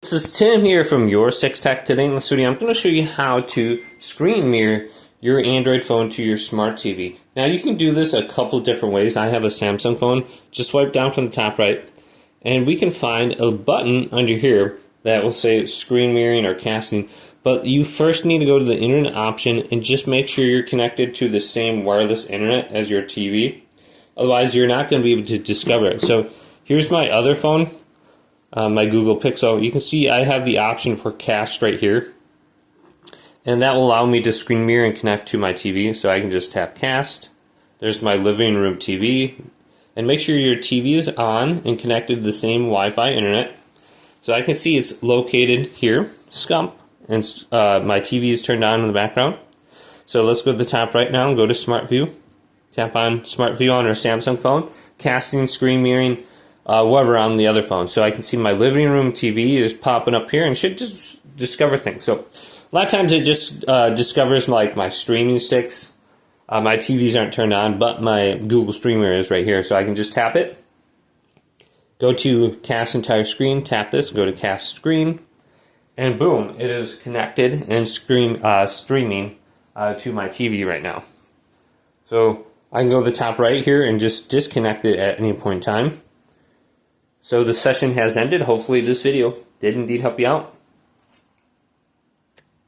This is Tim here from Your Six Tech. Today in this video, I'm going to show you how to screen mirror your Android phone to your smart TV. Now you can do this a couple different ways. I have a Samsung phone. Just swipe down from the top right, and we can find a button under here that will say screen mirroring or casting. But you first need to go to the internet option and just make sure you're connected to the same wireless internet as your TV. Otherwise, you're not going to be able to discover it. So here's my other phone. My Google Pixel. You can see I have the option for cast right here, and that will allow me to screen mirror and connect to my TV. So I can just tap cast. There's my living room TV, and make sure your TV is on and connected to the same Wi-Fi internet. So I can see it's located here, Scump, and my TV is turned on in the background. So let's go to the top right now and go to Smart View. Tap on Smart View on our Samsung phone, casting, screen mirroring, whatever on the other phone. So I can see my living room TV is popping up here and should just discover things. So a lot of times it just discovers like my streaming sticks. My TVs aren't turned on, but my Google Streamer is right here. So I can just tap it. Go to cast entire screen, tap this, go to cast screen, and boom, it is connected and streaming to my TV right now. So I can go to the top right here and just disconnect it at any point in time. So the session has ended. Hopefully this video did indeed help you out.